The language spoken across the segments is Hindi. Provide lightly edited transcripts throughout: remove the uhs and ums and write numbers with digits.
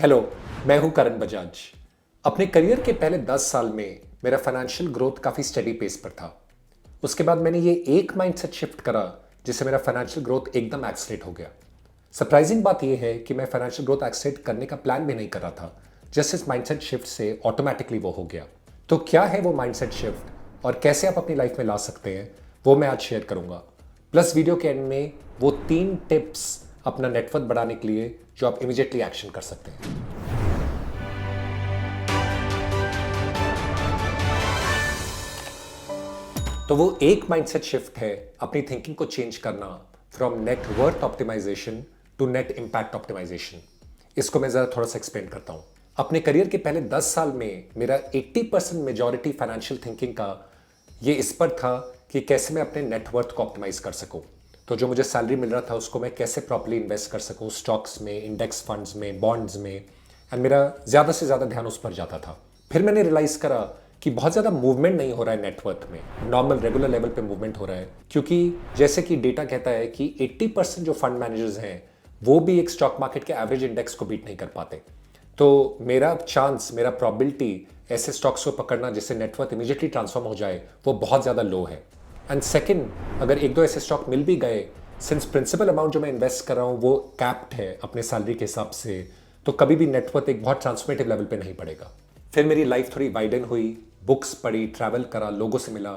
हेलो, मैं हूं करण बजाज। अपने करियर के पहले 10 साल में मेरा फाइनेंशियल ग्रोथ काफ़ी स्टेडी पेस पर था। उसके बाद मैंने ये एक माइंडसेट शिफ्ट करा जिससे मेरा फाइनेंशियल ग्रोथ एकदम एक्सलेट हो गया। सरप्राइजिंग बात यह है कि मैं फाइनेंशियल ग्रोथ एक्सलेट करने का प्लान भी नहीं कर रहा था, जस्ट इस माइंडसेट शिफ्ट से ऑटोमेटिकली वो हो गया। तो क्या है वो माइंडसेट शिफ्ट और कैसे आप अपनी लाइफ में ला सकते हैं, वो मैं आज शेयर करूंगा। प्लस वीडियो के एंड में वो 3 टिप्स अपना नेटवर्थ बढ़ाने के लिए जो आप इमीडिएटली एक्शन कर सकते हैं। तो वो एक माइंडसेट शिफ्ट है अपनी थिंकिंग को चेंज करना from net worth optimisation to net impact optimisation. इसको मैं जरा थोड़ा सा एक्सप्लेन करता हूं। अपने करियर के पहले 10 साल में मेरा 80% मेजॉरिटी फाइनेंशियल थिंकिंग का ये इस पर था कि कैसे मैं अपने नेटवर्थ को ऑप्टिमाइज कर सकूं। तो जो मुझे सैलरी मिल रहा था उसको मैं कैसे प्रॉपर्ली इन्वेस्ट कर सकूं, स्टॉक्स में, इंडेक्स फंड्स में, बॉन्ड्स में। एंड मेरा ज़्यादा से ज़्यादा ध्यान उस पर जाता था। फिर मैंने रियलाइज़ करा कि बहुत ज़्यादा मूवमेंट नहीं हो रहा है नेटवर्थ में, नॉर्मल रेगुलर लेवल पे मूवमेंट हो रहा है। क्योंकि जैसे कि डेटा कहता है कि 80% जो फंड मैनेजर्स हैं वो भी एक स्टॉक मार्केट के एवरेज इंडेक्स को बीट नहीं कर पाते। तो मेरा चांस, मेरा प्रॉबिलिटी ऐसे स्टॉक्स को पकड़ना जिससे नेटवर्थ इमीडिएटली ट्रांसफॉर्म हो जाए वो बहुत ज़्यादा लो है। एंड सेकेंड, अगर एक दो ऐसे स्टॉक मिल भी गए, सिंस प्रिंसिपल अमाउंट जो मैं इन्वेस्ट कर रहा हूँ वो कैप्ड है अपने सैलरी के हिसाब से, तो कभी भी नेटवर्थ एक बहुत ट्रांसफॉर्मेटिव लेवल पे नहीं पड़ेगा। फिर मेरी लाइफ थोड़ी वाइडन हुई, बुक्स पढ़ी, ट्रैवल करा, लोगों से मिला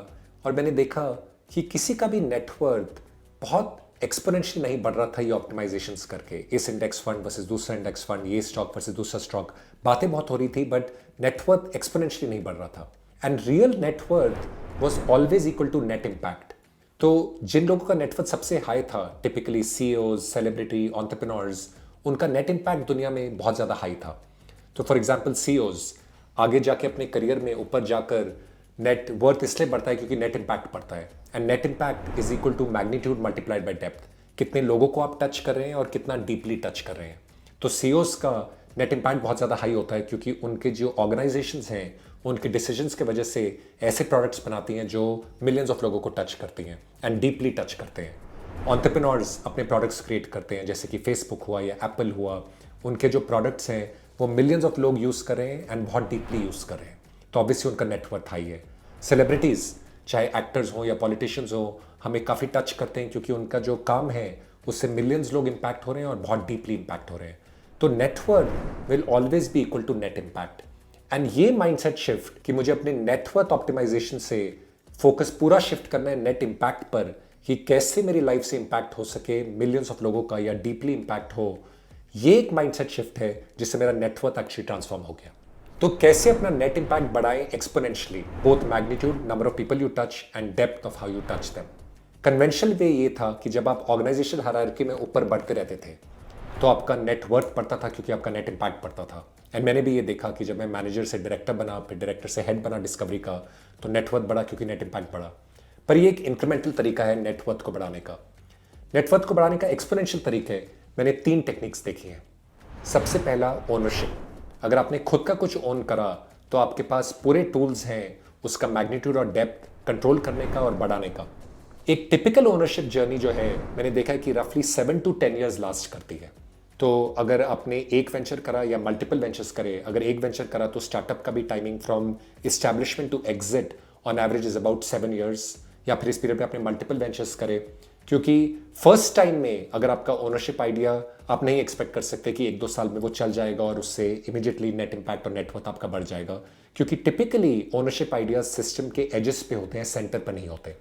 और मैंने देखा कि किसी का भी नेटवर्थ बहुत एक्सपोनेंशियली नहीं बढ़ रहा था ये ऑप्टिमाइजेशंस करके। इस इंडेक्स फंड वर्सेस दूसरा इंडेक्स फंड, ये स्टॉक वर्सेस दूसरा स्टॉक, बातें बहुत हो रही थी बट नेटवर्थ एक्सपोनेंशियली नहीं बढ़ रहा था। And real net worth was always equal to net impact. तो जिन लोगों का नेटवर्थ सबसे हाई था, टिपिकली सीईओज, सेलिब्रिटी, एंटरप्रेन्योर्स, उनका नेट इम्पैक्ट दुनिया में बहुत ज़्यादा हाई था। तो फॉर एग्जांपल सीईओज आगे जाके अपने करियर में ऊपर जाकर नेट वर्थ इसलिए बढ़ता है क्योंकि नेट इम्पैक्ट बढ़ता है। And net impact is equal to magnitude multiplied by depth. कितने लोगों को आप टच कर रहे हैं और कितना डीपली टच कर रहे हैं। तो सीईओज का नेट इम्पैक्ट बहुत ज़्यादा हाई होता है क्योंकि उनके जो ऑर्गेनाइजेशंस हैं उनके डिसीजंस की वजह से ऐसे प्रोडक्ट्स बनाती हैं जो मिलियंस ऑफ लोगों को टच करती हैं एंड डीपली टच करते हैं। एंटरप्रेन्योर्स अपने प्रोडक्ट्स क्रिएट करते हैं, जैसे कि फेसबुक हुआ या एप्पल हुआ। उनके जो प्रोडक्ट्स हैं वो मिलियंस ऑफ लोग यूज़ कर रहे हैं एंड बहुत डीपली यूज़ कर रहे हैं, तो ऑब्वियसली उनका नेटवर्थ हाई है। सेलिब्रिटीज़, चाहे एक्टर्स हों या पॉलिटिशियंस हों, हमें काफ़ी टच करते हैं क्योंकि उनका जो काम है उससे मिलियंस लोग इंपैक्ट हो रहे हैं और बहुत डीपली इंपैक्ट हो रहे हैं। तो net worth will always be equal to net impact. And ये माइंडसेट शिफ्ट कि मुझे अपने नेटवर्थ ऑप्टिमाइजेशन से फोकस पूरा शिफ्ट करना है नेट इम्पैक्ट पर, कि कैसे मेरी लाइफ से इंपैक्ट हो सके मिलियंस ऑफ लोगों का या डीपली इंपैक्ट हो, ये एक माइंडसेट शिफ्ट है जिससे मेरा नेटवर्थ एक्चुअली ट्रांसफॉर्म हो गया। तो कैसे अपना नेट इंपैक्ट बढ़ाएं exponentially, both magnitude, number of people you touch and depth of how you touch them. Conventional way ये था कि जब आप ऑर्गेनाइजेशन हायरार्की में ऊपर बढ़ते रहते थे तो आपका नेटवर्थ बढ़ता था क्योंकि आपका नेट इंपैक्ट बढ़ता था। एंड मैंने भी ये देखा कि जब मैं मैनेजर से डायरेक्टर बना, फिर डायरेक्टर से हेड बना डिस्कवरी का, तो नेटवर्थ बढ़ा क्योंकि नेट इंपैक्ट बढ़ा। पर ये एक इंक्रीमेंटल तरीका है नेटवर्थ को बढ़ाने का। नेटवर्थ को बढ़ाने का एक्सपोनेंशियल तरीके मैंने 3 टेक्निक्स देखी हैं। सबसे पहला, ओनरशिप। अगर आपने खुद का कुछ ओन करा तो आपके पास पूरे टूल्स हैं उसका मैग्नीट्यूड और डेप्थ कंट्रोल करने का और बढ़ाने का। एक टिपिकल ओनरशिप जर्नी जो है मैंने देखा है कि रफली 7 to 10 ईयर्स लास्ट करती है। तो अगर आपने एक वेंचर करा या मल्टीपल वेंचर्स करे, अगर एक वेंचर करा तो स्टार्टअप का भी timing from establishment to exit on average is about 7 years, या फिर इस पीरियड में आपने मल्टीपल वेंचर्स करे। क्योंकि फर्स्ट टाइम में अगर आपका ओनरशिप आइडिया, आप नहीं एक्सपेक्ट कर सकते कि 1-2 साल में वो चल जाएगा और उससे इमीडिएटली नेट इम्पैक्ट और नेटवर्थ आपका बढ़ जाएगा। क्योंकि टिपिकली ओनरशिप आइडियाज सिस्टम के एजेस पे होते हैं, सेंटर पर नहीं होते।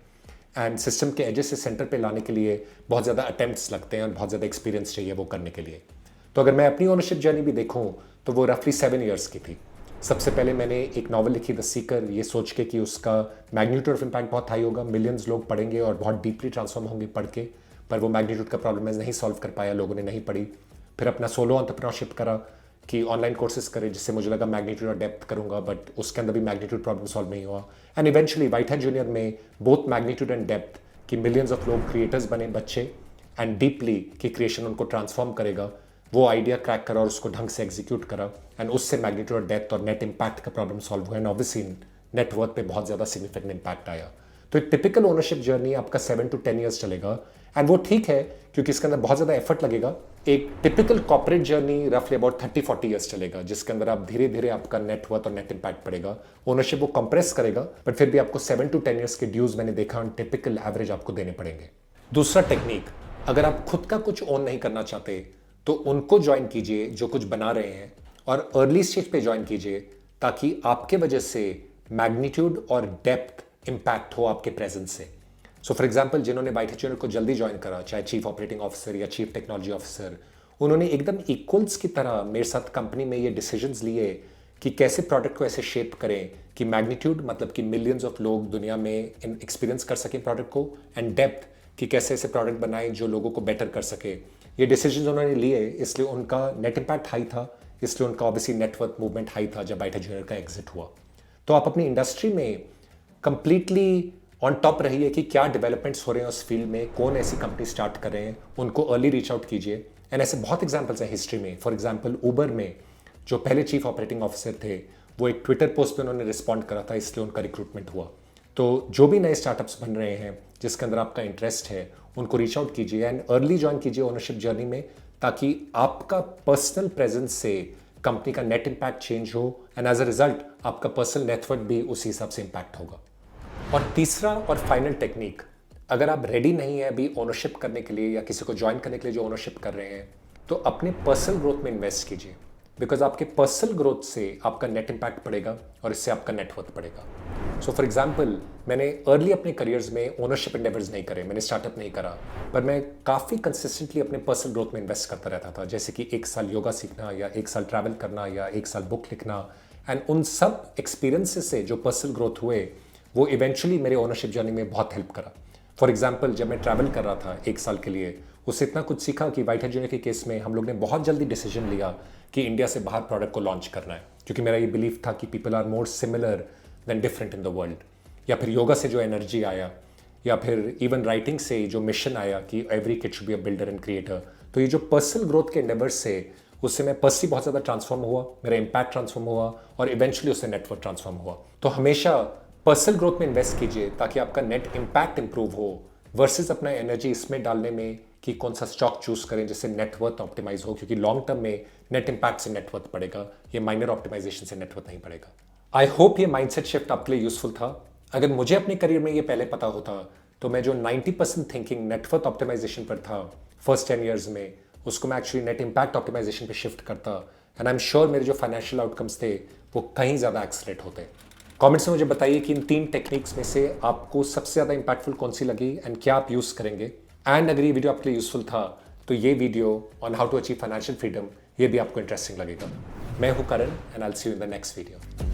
एंड सिस्टम के एजेस से सेंटर पे लाने के लिए बहुत ज़्यादा अटेम्प्ट्स लगते हैं और बहुत ज़्यादा एक्सपीरियंस चाहिए वो करने के लिए। तो अगर मैं अपनी ओनरशिप जर्नी भी देखूं तो वो रफली 7 ईयर्स की थी। सबसे पहले मैंने एक नॉवल लिखी द सीकर, ये सोच के कि उसका मैग्नीट्यूड ऑफ इम्पैक्ट बहुत हाई होगा, मिलियंस लोग पढ़ेंगे और बहुत डीपली ट्रांसफॉर्म होंगे पढ़ के। पर वो मैग्नीट्यूड का प्रॉब्लम मैं नहीं सॉल्व कर पाया, लोगों ने नहीं पढ़ी। फिर अपना सोलो एंटरप्रेन्योरशिप करा कि ऑनलाइन कोर्सेज करे, जिससे मुझे लगा मैग्नीट्यूड और डेप्थ करूंगा, बट उसके अंदर भी मैग्नीट्यूड प्रॉब्लम सॉल्व नहीं हुआ। And eventually white hat junior में बोथ मैग्नीट्यूड एंड डेप्थ कि मिलियंस ऑफ लोग क्रिएटर्स बने, बच्चे, एंड डीपली कि क्रिएशन उनको ट्रांसफॉर्म करेगा, वो आइडिया क्रैक करा और उसको ढंग से एग्जीक्यूट करा। एंड उससे मैग्नीट्यूड और डेप्थ और नेट इम्पैक्ट का प्रॉब्लम सॉल्व हुआ एंड ऑब्वियसली नेटवर्थ पे बहुत ज़्यादा सिग्निफिकेंट इम्पैक्ट आया। तो एक टिपिकल ओनरशिप जर्नी आपका 7 to 10 ईयर्स चलेगा। एंड वो ठीक है क्योंकि इसके अंदर बहुत ज़्यादा एफर्ट लगेगा, एक टिपिकल कॉर्पोरेट जर्नी रफली अबाउट 30-40 ईयर्स चलेगा, जिसके अंदर आप धीरे धीरे आपका नेटवर्थ और नेट इंपैक्ट पड़ेगा। ओनरशिप वो कंप्रेस करेगा, बट फिर भी आपको 7 to 10 ईयर्स के ड्यूज मैंने देखा ऑन टिपिकल एवरेज आपको देने पड़ेंगे। दूसरा टेक्निक, अगर आप खुद का कुछ ओन नहीं करना चाहते तो उनको ज्वाइन कीजिए जो कुछ बना रहे हैं, और अर्ली स्टेज पे ज्वाइन कीजिए ताकि आपके वजह से मैग्नीट्यूड और डेप्थ इंपैक्ट हो आपके प्रेजेंस से। सो फॉर एग्जाम्पल, जिन्होंने बाइट को जल्दी ज्वाइन करा, चाहे चीफ ऑपरेटिंग ऑफिसर या चीफ टेक्नोलॉजी ऑफिसर, उन्होंने एकदम इक्वल्स की तरह मेरे साथ कंपनी में ये डिसीजंस लिए कि कैसे प्रोडक्ट को ऐसे शेप करें कि मैग्नीट्यूड मतलब कि मिलियंस ऑफ लोग दुनिया में एक्सपीरियंस कर सकें प्रोडक्ट को, एंड डेप्थ कि कैसे ऐसे प्रोडक्ट बनाएं जो लोगों को बेटर कर सके। ये डिसीजंस उन्होंने लिए, इसलिए उनका नेट इंपैक्ट हाई था, इसलिए उनका ऑब्वियसली नेटवर्क मूवमेंट हाई था जब बाइट का एग्जिट हुआ। तो आप अपनी इंडस्ट्री में कंप्लीटली ऑन टॉप रहिए कि क्या डेवलपमेंट्स हो रहे हैं उस फील्ड में, कौन ऐसी कंपनी स्टार्ट कर रहे हैं, उनको अर्ली रीच आउट कीजिए। एंड ऐसे बहुत एग्जांपल्स हैं हिस्ट्री में। फॉर एग्जांपल, उबर में जो पहले चीफ ऑपरेटिंग ऑफिसर थे, वो एक ट्विटर पोस्ट पे उन्होंने रिस्पॉन्ड करा था, इसलिए उनका रिक्रूटमेंट हुआ। तो जो भी नए स्टार्टअप्स बन रहे हैं जिसके अंदर आपका इंटरेस्ट है, उनको रीच आउट कीजिए एंड अर्ली ज्वाइन कीजिए ओनरशिप जर्नी में, ताकि आपका पर्सनल प्रेजेंस से कंपनी का नेट इंपैक्ट चेंज हो, एंड एज अ रिजल्ट आपका पर्सनल नेटवर्क भी उसी हिसाब से इंपैक्ट होगा। और तीसरा और फाइनल टेक्निक, अगर आप रेडी नहीं है अभी ओनरशिप करने के लिए या किसी को ज्वाइन करने के लिए जो ओनरशिप कर रहे हैं, तो अपने पर्सनल ग्रोथ में इन्वेस्ट कीजिए, बिकॉज आपके पर्सनल ग्रोथ से आपका नेट इंपैक्ट पड़ेगा और इससे आपका नेटवर्थ बढ़ेगा। सो फॉर एग्जाम्पल, मैंने अर्ली अपने करियर्स में ओनरशिप एंडेवर्स नहीं करे, मैंने स्टार्टअप नहीं करा, पर मैं काफ़ी कंसिस्टेंटली अपने पर्सनल ग्रोथ में इन्वेस्ट करता रहता था, जैसे कि 1 साल योगा सीखना या 1 साल ट्रैवल करना या 1 साल बुक लिखना। एंड उन सब एक्सपीरियंसेस से जो पर्सनल ग्रोथ हुए वो इवेंचुअली मेरे ओनरशिप जर्नी में बहुत हेल्प करा। फॉर एग्जाम्पल, जब मैं ट्रैवल कर रहा था 1 साल के लिए, उससे इतना कुछ सीखा कि वाइट जूनियर के केस में हम लोग ने बहुत जल्दी डिसीजन लिया कि इंडिया से बाहर प्रोडक्ट को लॉन्च करना है, क्योंकि मेरा ये बिलीफ था कि people are more similar than different in the world. या फिर योगा से जो एनर्जी आया, या फिर इवन राइटिंग से जो मिशन आया कि every kid should be a builder and creator. तो ये जो पर्सनल ग्रोथ के एंडेवर्स से, उससे मैं पर्सनली बहुत ज़्यादा ट्रांसफॉर्म हुआ, मेरा इंपैक्ट ट्रांसफॉर्म हुआ और इवेंचुअली उससे नेटवर्क ट्रांसफॉर्म हुआ। तो हमेशा पर्सनल ग्रोथ में इन्वेस्ट कीजिए ताकि आपका नेट इंपैक्ट इंप्रूव हो, वर्सेस अपना एनर्जी इसमें डालने में कि कौन सा स्टॉक चूज करें जिससे नेटवर्थ ऑप्टिमाइज हो, क्योंकि लॉन्ग टर्म में नेट इंपैक्ट से नेटवर्थ पड़ेगा, ये माइनर ऑप्टिमाइजेशन से नेटवर्थ नहीं पड़ेगा। आई होप ये माइंडसेट शिफ्ट आपके लिए यूजफुल था। अगर मुझे अपने करियर में ये पहले पता होता तो मैं जो 90% थिंकिंग नेटवर्थ ऑप्टिमाइजेशन पर था फर्स्ट 10 ईयर्स में, उसको मैं एक्चुअली नेट इंपैक्ट ऑप्टिमाइजेशन पे शिफ्ट करता, एंड आई एम श्योर मेरे जो फाइनेंशियल आउटकम्स थे वो कहीं ज़्यादा एक्सलेट होते। कमेंट्स में मुझे बताइए कि इन 3 टेक्निक्स में से आपको सबसे ज़्यादा इंपैक्टफुल कौन सी लगी एंड क्या आप यूज़ करेंगे। एंड अगर ये वीडियो आपके लिए यूजफुल था तो ये video on how to achieve financial freedom, ये भी आपको इंटरेस्टिंग लगेगा। मैं हूँ Karan and I will see you in the next video.